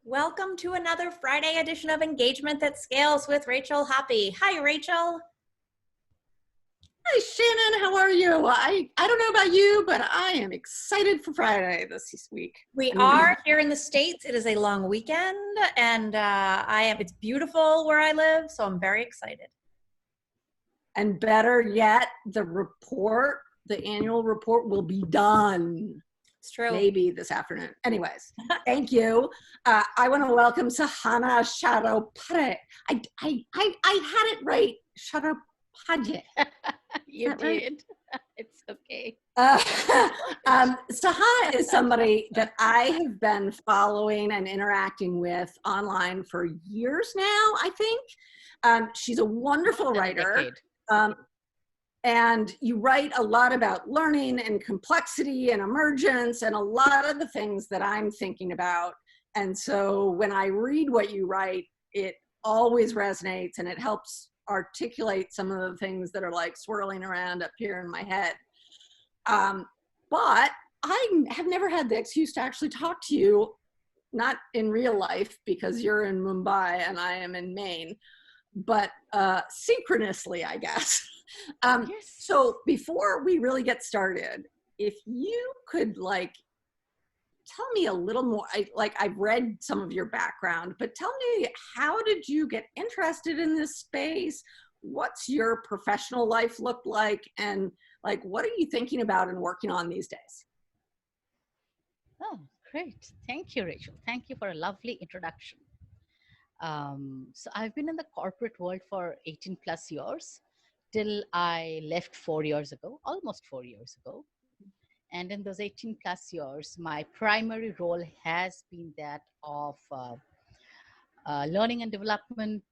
Welcome to another Friday edition of Engagement That Scales with Rachel Hoppy. Hi, Rachel. Hi, Shannon. How are you? I don't know about you, but I am excited for Friday this week. We are here in the States. It is a long weekend, and it's beautiful where I live, so I'm very excited. And better yet, the annual report will be done. It's true. Maybe this afternoon. Anyways, thank you. I want to welcome Sahana Chattopadhyay. I had it right. Chattopadhyay. You did. Right? It's okay. Sahana is somebody that I have been following and interacting with online for years now, I think. She's a wonderful writer. And you write a lot about learning and complexity and emergence and a lot of the things that I'm thinking about. And so when I read what you write, it always resonates and it helps articulate some of the things that are like swirling around up here in my head. But I have never had the excuse to actually talk to you, not in real life because you're in Mumbai and I am in Maine, but synchronously, I guess. Yes. So before we really get started, if you could tell me a little more, I've read some of your background, but tell me, how did you get interested in this space? What's your professional life look like? And what are you thinking about and working on these days? Oh, great. Thank you, Rachel. Thank you for a lovely introduction. So I've been in the corporate world for 18 plus years till I left 4 years ago, almost 4 years ago. And in those 18 plus years, my primary role has been that of learning and development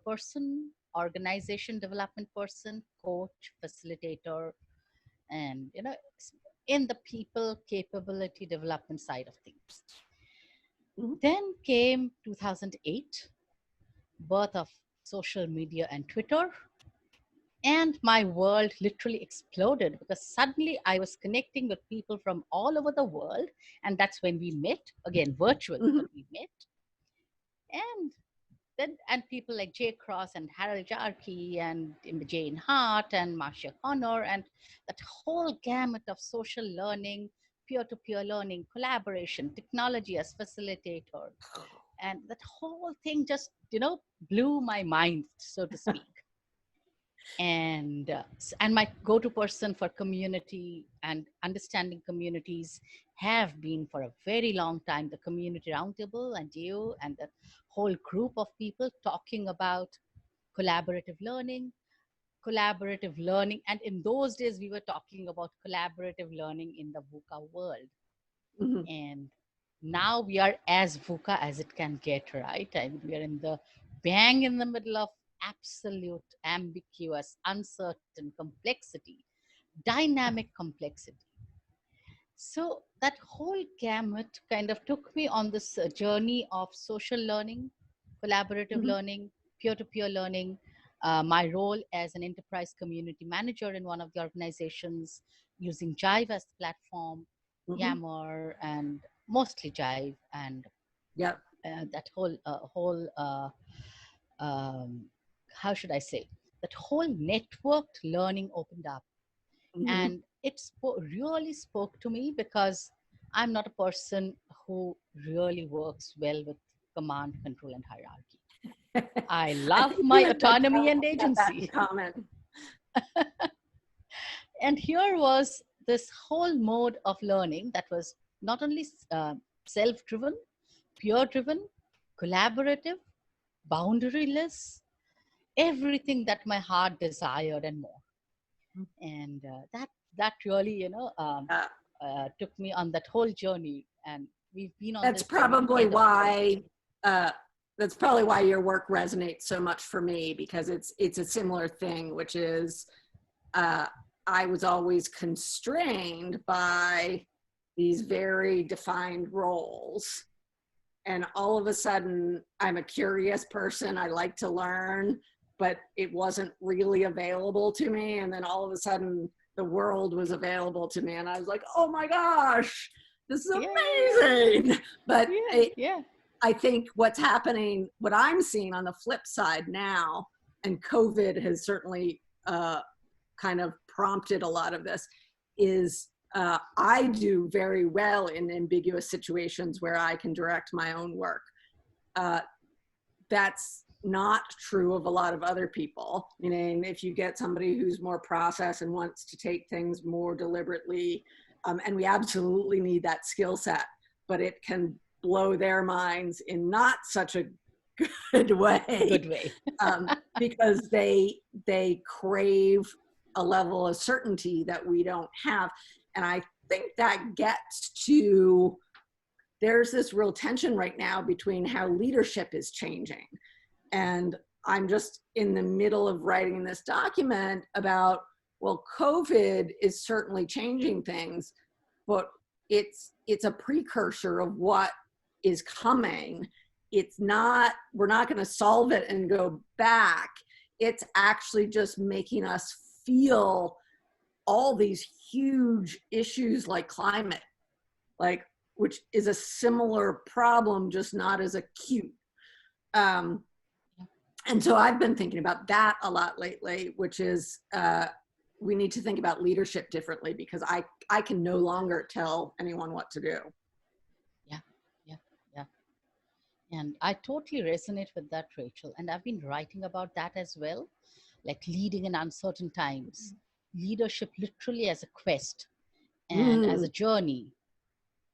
person, organization development person, coach, facilitator, and, in the people capability development side of things. Mm-hmm. Then came 2008, birth of social media and Twitter. And my world literally exploded because suddenly I was connecting with people from all over the world. And that's when we met, again, virtually, mm-hmm. But we met. And people like Jay Cross and Harold Jarkey and Jane Hart and Marcia Connor and that whole gamut of social learning, peer-to-peer learning, collaboration, technology as facilitator. And that whole thing just, blew my mind, so to speak. And my go-to person for community and understanding communities have been for a very long time the Community Roundtable and you and the whole group of people talking about collaborative learning. And in those days, we were talking about collaborative learning in the VUCA world. Mm-hmm. And now we are as VUCA as it can get, right? And we are in the middle of absolute, ambiguous, uncertain complexity, dynamic complexity. So that whole gamut kind of took me on this journey of social learning, collaborative mm-hmm. learning, peer-to-peer learning, my role as an enterprise community manager in one of the organizations using Jive as the platform, mm-hmm. Yammer, and mostly Jive, and yep. That whole how should I say, that whole networked learning opened up. Mm-hmm. And it really spoke to me because I'm not a person who really works well with command, control, and hierarchy. I love my autonomy and agency. And here was this whole mode of learning that was not only self-driven, peer-driven, collaborative, boundaryless, everything that my heart desired and more. And that really, took me on that whole journey. And we've been on that's probably why that's probably why your work resonates so much for me, because it's a similar thing, which is I was always constrained by these very defined roles. And all of a sudden, I'm a curious person. I like to learn, but it wasn't really available to me. And then all of a sudden, the world was available to me. And I was like, oh my gosh, this is amazing. But I think what's happening, what I'm seeing on the flip side now, and COVID has certainly kind of prompted a lot of this, is I do very well in ambiguous situations where I can direct my own work. That's not true of a lot of other people. Meaning, if you get somebody who's more process and wants to take things more deliberately, and we absolutely need that skill set, but it can blow their minds in not such a good way. Good way. Because they crave a level of certainty that we don't have. And I think that gets to, there's this real tension right now between how leadership is changing. And I'm just in the middle of writing this document about, well, COVID is certainly changing things, but it's a precursor of what is coming. It's not, we're not going to solve it and go back. It's actually just making us feel all these huge issues like climate, like, which is a similar problem, just not as acute. And so I've been thinking about that a lot lately, which is we need to think about leadership differently, because I can no longer tell anyone what to do. And I totally resonate with that, Rachel. And I've been writing about that as well, like leading in uncertain times, leadership literally as a quest and as a journey.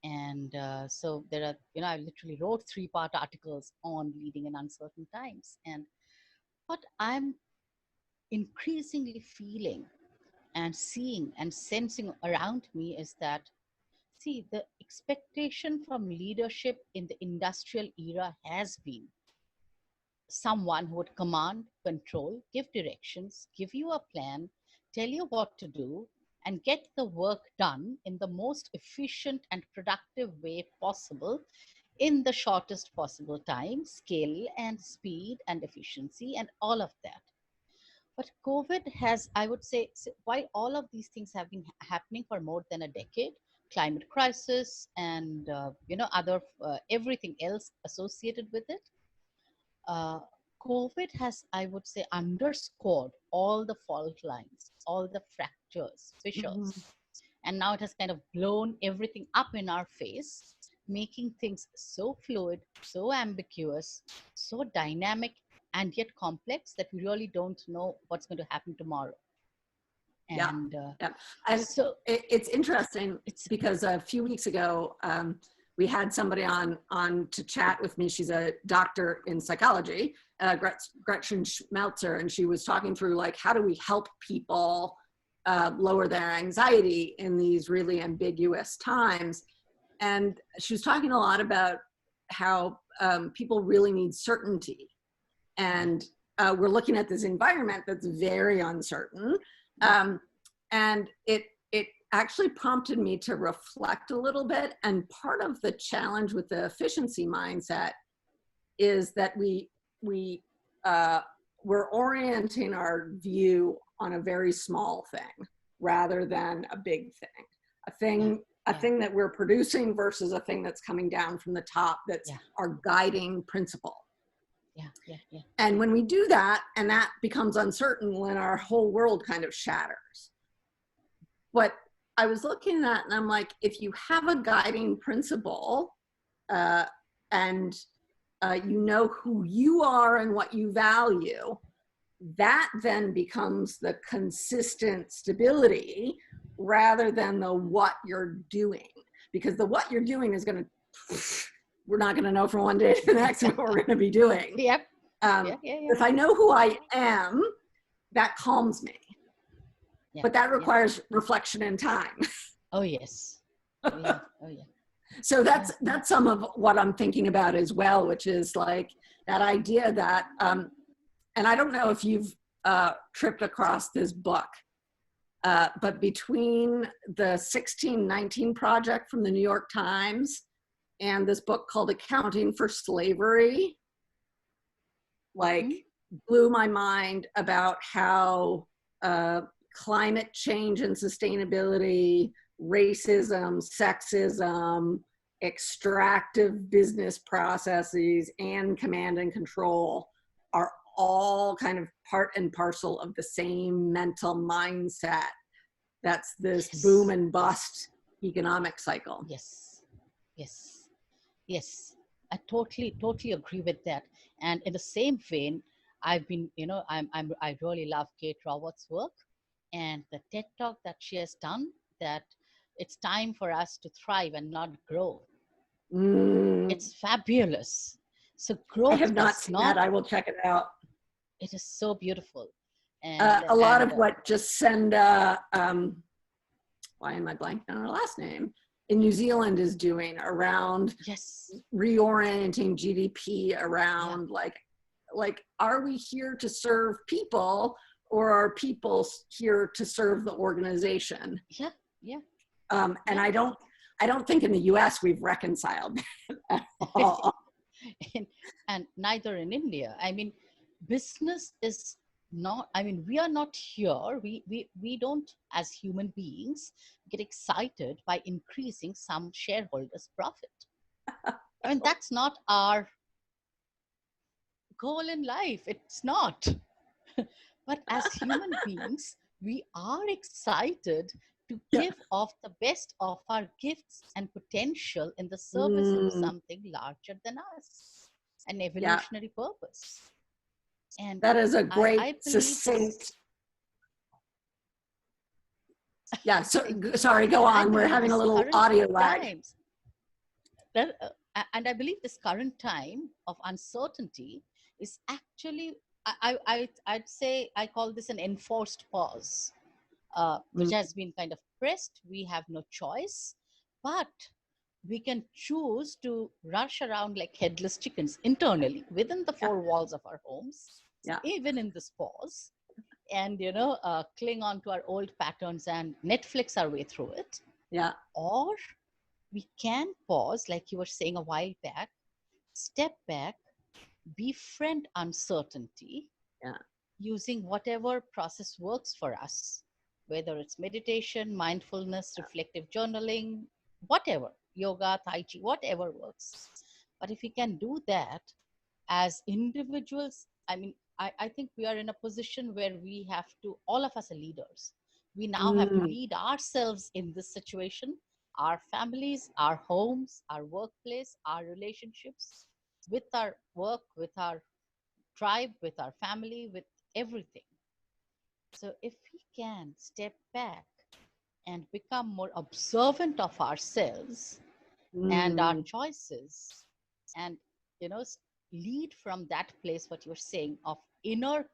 And so there are, I literally wrote 3-part articles on leading in uncertain times. And what I'm increasingly feeling and seeing and sensing around me is that, see, the expectation from leadership in the industrial era has been someone who would command, control, give directions, give you a plan, tell you what to do, and get the work done in the most efficient and productive way possible in the shortest possible time, scale and speed and efficiency and all of that. But COVID has, I would say, while all of these things have been happening for more than a decade, climate crisis and other everything else associated with it, COVID has, I would say, underscored all the fault lines, all the fractures, fissures. And now it has kind of blown everything up in our face, making things so fluid, so ambiguous, so dynamic, and yet complex that we really don't know what's going to happen tomorrow. And, and so it's interesting. It's because a few weeks ago, we had somebody on to chat with me. She's a doctor in psychology, Gretchen Schmelzer, and she was talking through, like, how do we help people lower their anxiety in these really ambiguous times? And she was talking a lot about how people really need certainty. And we're looking at this environment that's very uncertain. And it actually prompted me to reflect a little bit. And part of the challenge with the efficiency mindset is that we're orienting our view on a very small thing rather than a big thing. A thing that we're producing versus a thing that's coming down from the top, that's our guiding principle. And when we do that, and that becomes uncertain, when our whole world kind of shatters. But I was looking at, and I'm like, if you have a guiding principle, and you know who you are and what you value, that then becomes the consistent stability rather than the what you're doing. Because the what you're doing is going to, we're not going to know from one day to the next what we're going to be doing. If I know who I am, that calms me. But that requires reflection and time. Oh, yes. Oh, yeah. So that's some of what I'm thinking about as well, which is like that idea that, and I don't know if you've tripped across this book, but between the 1619 Project from the New York Times and this book called Accounting for Slavery, like blew my mind about how climate change and sustainability, racism, sexism, extractive business processes and command and control are all kind of part and parcel of the same mental mindset. That's this boom and bust economic cycle. Yes, yes, yes. I totally agree with that. And in the same vein, I've been, I really love Kate Roberts' work and the TED Talk that she has done, that it's time for us to thrive and not grow. It's fabulous. So growth I have not is seen that. I will check it out. It is so beautiful. And a lot of what Jacinda, why am I blanking on her last name, in New Zealand is doing around reorienting GDP around like, are we here to serve people, or are people here to serve the organization? And I don't think in the US we've reconciled that at all. and neither in India. I mean, business is not, I mean, we are not here. We don't, as human beings, get excited by increasing some shareholders' profit. I mean, that's not our goal in life. It's not. But as human beings, we are excited to give off the best of our gifts and potential in the service of something larger than us, an evolutionary purpose. And that is a great succinct. Yeah, so sorry, go on. We're having a little audio lag. And I believe this current time of uncertainty is actually, I'd say, I call this an enforced pause, which has been kind of pressed. We have no choice, but we can choose to rush around like headless chickens internally within the four walls of our homes, even in this pause, and cling on to our old patterns and Netflix our way through it. Or we can pause, like you were saying a while back, step back, befriend uncertainty, using whatever process works for us, whether it's meditation, mindfulness, reflective journaling, whatever, yoga, tai chi, whatever works. But if we can do that as individuals, I mean, I think we are in a position where we have to, all of us are leaders. We now have to lead ourselves in this situation, our families, our homes, our workplace, our relationships, with our work, with our tribe, with our family, with everything. So if we can step back and become more observant of ourselves and our choices, and lead from that place, what you're saying, of inner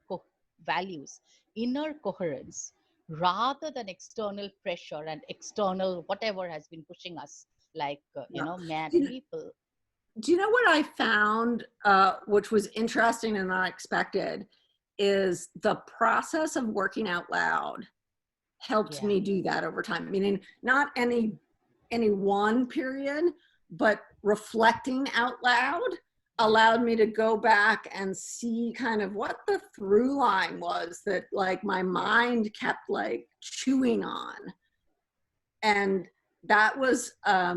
values, inner coherence, rather than external pressure and external whatever has been pushing us like mad people. Do you know what I found, which was interesting and unexpected, is the process of working out loud helped me do that over time. Meaning not any one period, but reflecting out loud allowed me to go back and see kind of what the through line was that like my mind kept like chewing on. And that was a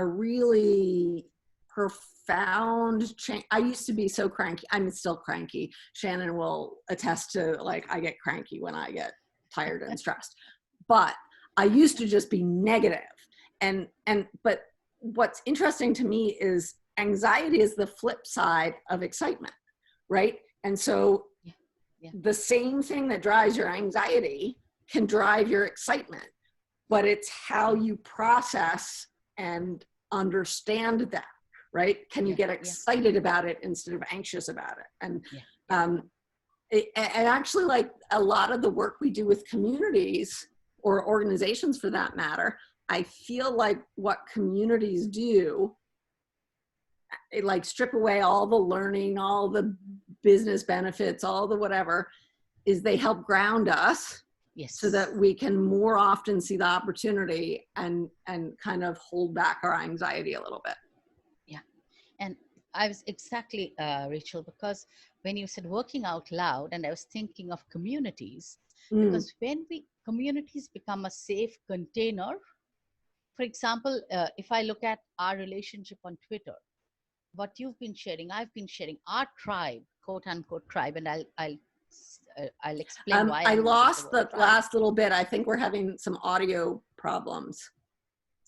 really profound change. I used to be so cranky. I'm still cranky. Shannon will attest to, like, I get cranky when I get tired and stressed. But I used to just be negative. But what's interesting to me is anxiety is the flip side of excitement, right? And so the same thing that drives your anxiety can drive your excitement, but it's how you process and understand that, right? Can you get excited about it instead of anxious about it? And and actually, like a lot of the work we do with communities or organizations for that matter, I feel like what communities do, it like strip away all the learning, all the business benefits, all the whatever, is they help ground us so that we can more often see the opportunity and kind of hold back our anxiety a little bit. Yeah. And I was exactly, Rachel, because when you said working out loud, and I was thinking of communities, because when communities become a safe container for example, if I look at our relationship on Twitter, what you've been sharing, I've been sharing, our tribe, quote unquote tribe, and I'll explain why I I'm using the lost word the tribe. last little bit. I think we're having some audio problems.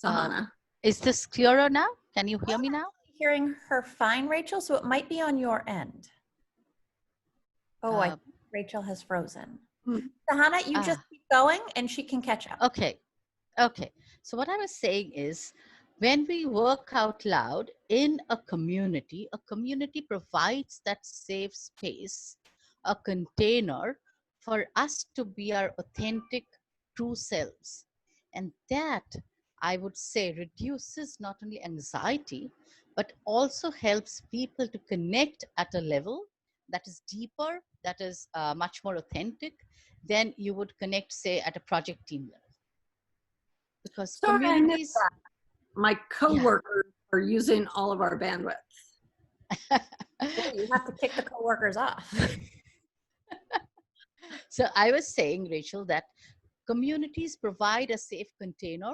Sahana. Is this clearer now? Can you hear me now? Hearing her fine, Rachel, so it might be on your end. Oh, I think Rachel has frozen. Sahana, you just keep going and she can catch up. Okay. Okay. So what I was saying is, when we work out loud in a community provides that safe space, a container for us to be our authentic, true selves. And that, I would say, reduces not only anxiety, but also helps people to connect at a level that is deeper, that is much more authentic than you would connect, say, at a project team level. Because Sorry, communities, I missed that. My coworkers are using all of our bandwidth. Oh, you have to kick the coworkers off. So I was saying, Rachel, that communities provide a safe container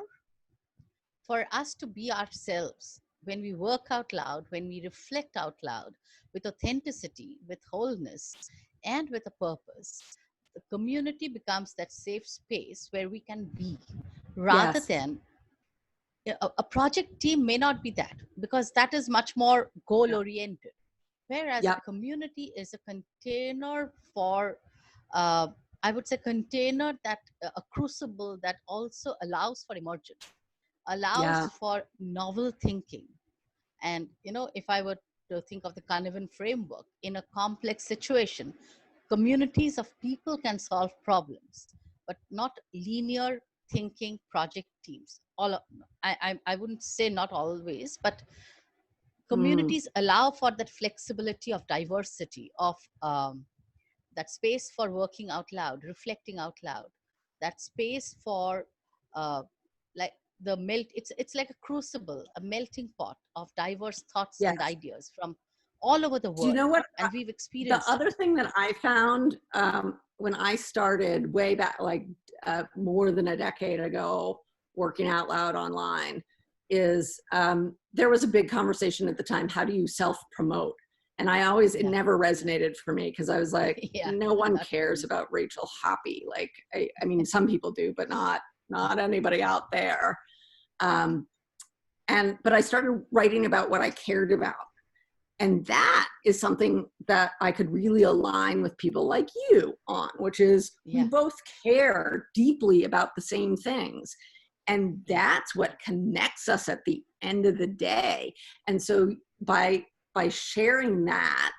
for us to be ourselves. When we work out loud, when we reflect out loud with authenticity, with wholeness, and with a purpose, the community becomes that safe space where we can be, rather than a project team may not be that, because that is much more goal oriented. Whereas a community is a container for, I would say, container that a crucible that also allows for emergence, allows for novel thinking. And, you know, if I were to think of the Carnivore framework, in a complex situation, communities of people can solve problems, but not linear thinking project teams. I wouldn't say not always, but communities allow for that flexibility of diversity, of that space for working out loud, reflecting out loud, that space for like the melt. It's like a crucible, a melting pot of diverse thoughts and ideas from all over the world. Do you know what? And we've The experienced other thing that I found when I started way back, like more than a decade ago, working out loud online, is there was a big conversation at the time. How do you self-promote? And I always, it never resonated for me, because I was like, no one cares about Rachel Hoppy. Like, I mean, some people do, but not anybody out there. But I started writing about what I cared about. And that is something that I could really align with people like you on, which is we both care deeply about the same things. And that's what connects us at the end of the day. And so by sharing that,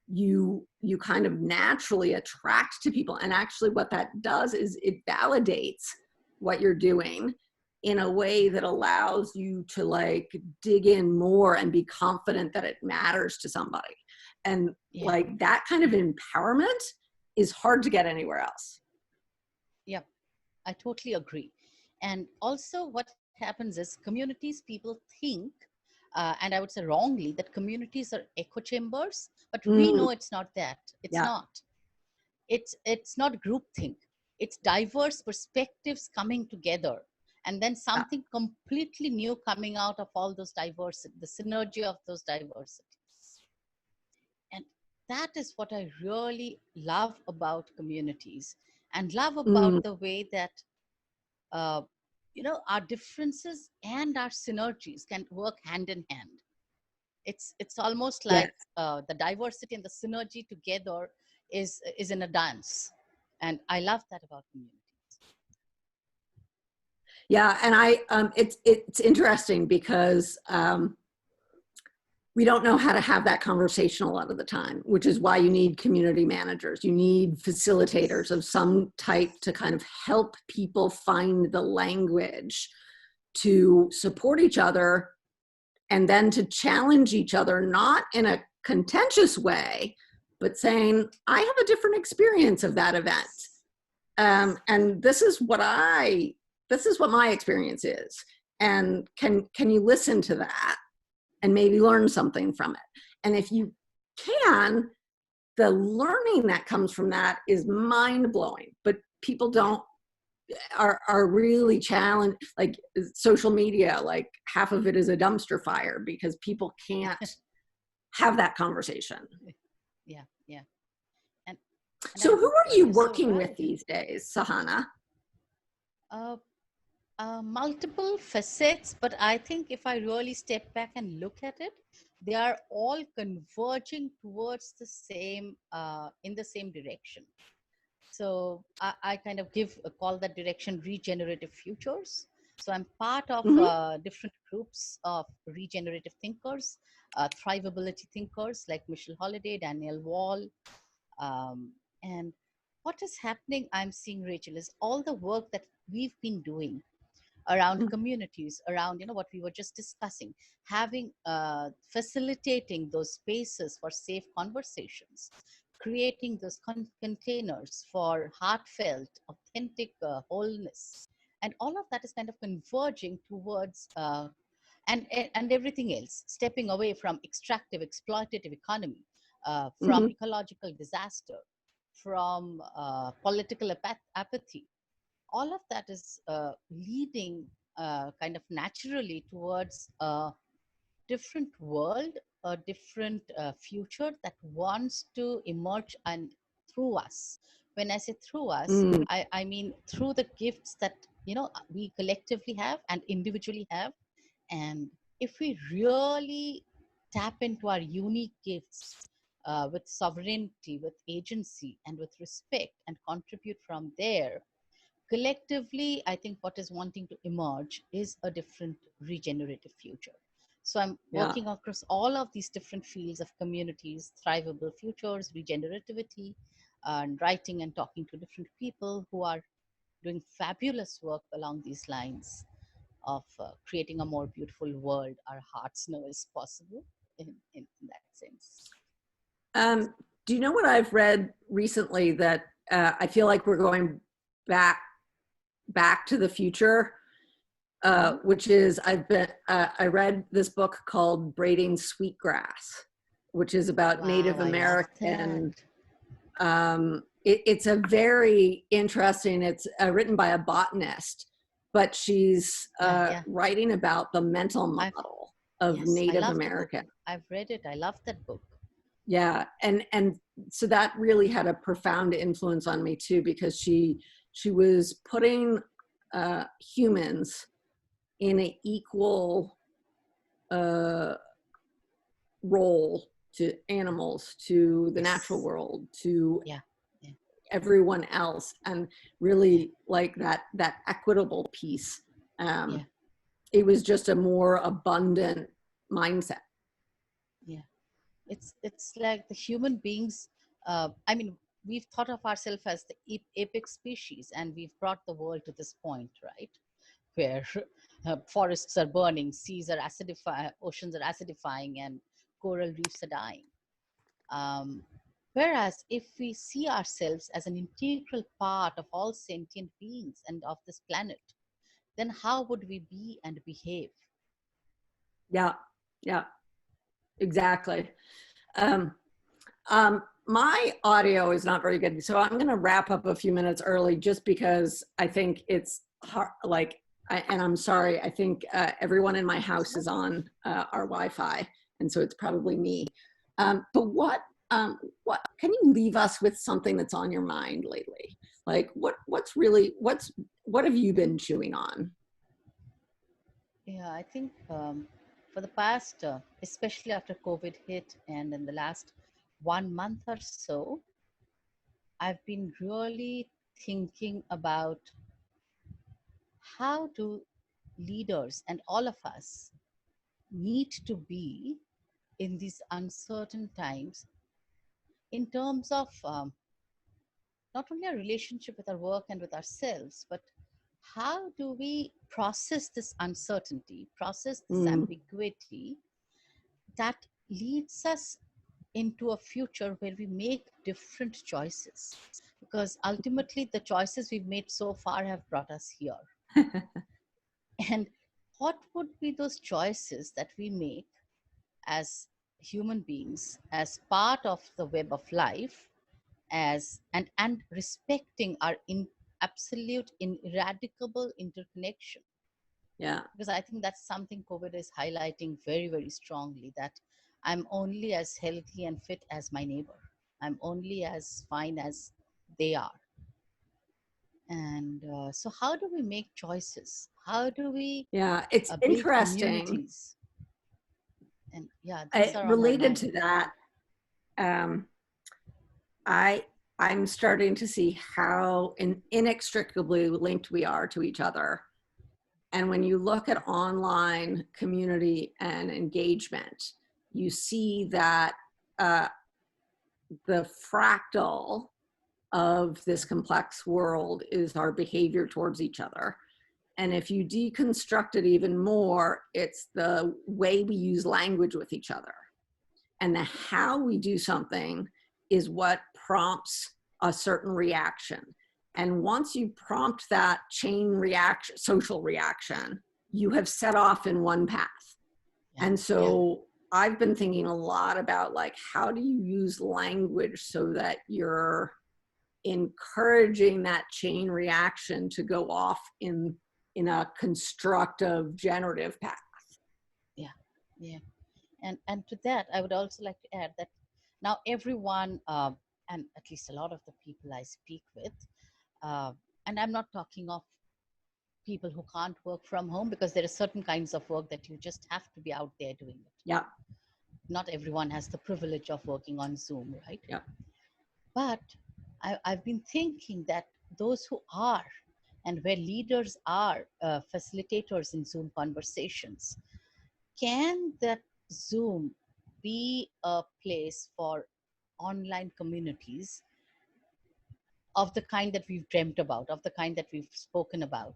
you kind of naturally attract to people. And actually what that does is it validates what you're doing in a way that allows you to like dig in more and be confident that it matters to somebody. And like that kind of empowerment is hard to get anywhere else. Yeah, I totally agree. And also what happens is communities, people think, and I would say wrongly, that communities are echo chambers, but we know it's not that. It's not. It's not groupthink. It's diverse perspectives coming together, and then something completely new coming out of all those diversity, the synergy of those diversities. And that is what I really love about communities, and love about the way that you know, our differences and our synergies can work hand in hand. It's almost like the diversity and the synergy together is in a dance, and I love that about communities. Yeah, and it's interesting because we don't know how to have that conversation a lot of the time, which is why you need community managers. You need facilitators of some type to kind of help people find the language to support each other, and then to challenge each other, not in a contentious way, but saying, I have a different experience of that event. And this is what my experience is. And can you listen to that and maybe learn something from it? And if you can, the learning that comes from that is mind-blowing, but people don't are really challenged. Like social media, like half of it is a dumpster fire because people can't have that conversation. Yeah, yeah. And so who are you working with these days, Sahana? Multiple facets, but I think if I really step back and look at it, they are all converging towards the same, in the same direction. So I kind of call that direction regenerative futures. So I'm part of different groups of regenerative thinkers, thrivability thinkers like Michelle Holliday, Daniel Wall. And what is happening, I'm seeing, Rachel, is all the work that we've been doing around communities, around, what we were just discussing, having, facilitating those spaces for safe conversations, creating those containers for heartfelt, authentic wholeness. And all of that is kind of converging towards, and everything else, stepping away from extractive, exploitative economy, from ecological disaster, from political apathy. All of that is leading kind of naturally towards a different world, a different future that wants to emerge and through us. When I say through us, I mean through the gifts that we collectively have and individually have. And if we really tap into our unique gifts with sovereignty, with agency, and with respect, and contribute from there, collectively, I think what is wanting to emerge is a different regenerative future. So I'm working across all of these different fields of communities, thrivable futures, regenerativity, and writing and talking to different people who are doing fabulous work along these lines of creating a more beautiful world our hearts know is possible in that sense. Do you know what I've read recently that I feel like we're going back to the future, which is I read this book called Braiding Sweetgrass, which is about Native American. It's a very interesting, it's written by a botanist, but she's writing about the mental model of Native American. I've read it. I love that book. Yeah, and so that really had a profound influence on me too, because she was putting humans in an equal role to animals, to the natural world, to everyone else, and really like that equitable piece. It was just a more abundant mindset. Yeah, it's like the human beings. I mean, we've thought of ourselves as the apex species, and we've brought the world to this point, right? Where forests are burning, seas are acidifying, oceans are acidifying, and coral reefs are dying. Whereas if we see ourselves as an integral part of all sentient beings and of this planet, then how would we be and behave? Yeah, exactly. My audio is not very good, so I'm going to wrap up a few minutes early just because I think it's hard, and I'm sorry, I think everyone in my house is on our Wi-Fi, and so it's probably me. But what can you leave us with something that's on your mind lately? Like what have you been chewing on? Yeah, I think for the past, especially after COVID hit and in the last 1 month or so, I've been really thinking about how do leaders and all of us need to be in these uncertain times in terms of not only our relationship with our work and with ourselves, but how do we process this uncertainty, process this ambiguity that leads us into a future where we make different choices? Because ultimately, the choices we've made so far have brought us here. And what would be those choices that we make as human beings, as part of the web of life, and respecting our absolute ineradicable interconnection. Yeah. Because I think that's something COVID is highlighting very, very strongly, that I'm only as healthy and fit as my neighbor. I'm only as fine as they are. And so how do we make choices? How do we it's build interesting. communities? And yeah, these are on my related mind. to that. I'm starting to see how inextricably linked we are to each other. And when you look at online community and engagement, you see that the fractal of this complex world is our behavior towards each other. And if you deconstruct it even more, it's the way we use language with each other. And the how we do something is what prompts a certain reaction. And once you prompt that chain reaction, social reaction, you have set off in one path. And so I've been thinking a lot about, like, how do you use language so that you're encouraging that chain reaction to go off in a constructive, generative path. Yeah. And to that, I would also like to add that now everyone, and at least a lot of the people I speak with, and I'm not talking of people who can't work from home, because there are certain kinds of work that you just have to be out there doing it. Yeah. Not everyone has the privilege of working on Zoom, right? Yeah. But I've been thinking that those who are, and where leaders are facilitators in Zoom conversations, can that Zoom be a place for online communities of the kind that we've dreamt about, of the kind that we've spoken about,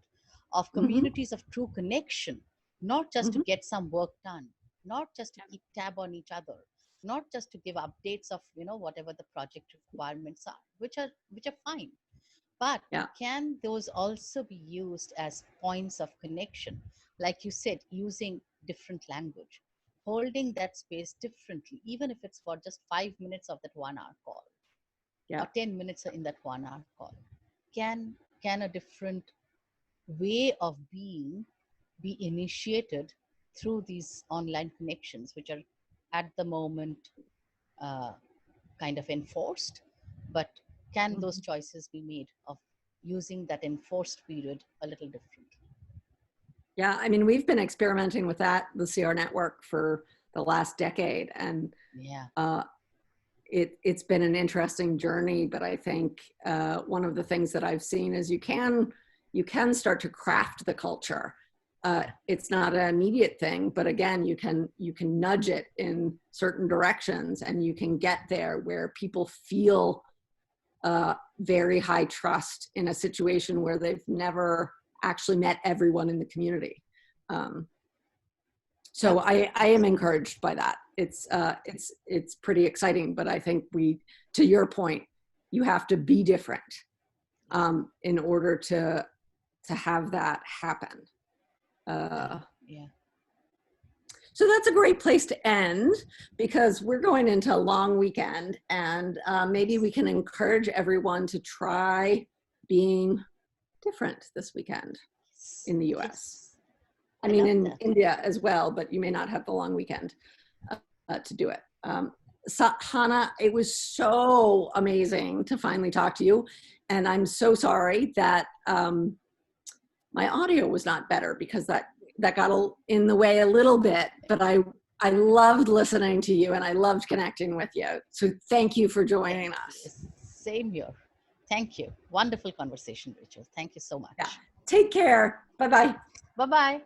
of communities of true connection, not just to get some work done, not just to keep tab on each other, not just to give updates of, whatever the project requirements are, which are fine. But can those also be used as points of connection? Like you said, using different language, holding that space differently, even if it's for just 5 minutes of that 1 hour call, or 10 minutes in that 1 hour call. Can a different way of being be initiated through these online connections, which are at the moment kind of enforced, but can those choices be made of using that enforced period a little differently? Yeah, I mean, we've been experimenting with that, the CR network, for the last decade, and it's been an interesting journey. But I think one of the things that I've seen is you can start to craft the culture. It's not an immediate thing, but again, you can nudge it in certain directions, and you can get there where people feel very high trust in a situation where they've never actually met everyone in the community. So I am encouraged by that. It's pretty exciting, but I think to your point, you have to be different in order to have that happen. So that's a great place to end, because we're going into a long weekend, and maybe we can encourage everyone to try being different this weekend in the US. I mean, in India as well, but you may not have the long weekend to do it. Sahana, it was so amazing to finally talk to you. And I'm so sorry that my audio was not better, because that got in the way a little bit, but I loved listening to you, and I loved connecting with you. So thank you for joining us. Same here. Thank you. Wonderful conversation, Rachel. Thank you so much. Yeah. Take care. Bye-bye. Bye-bye.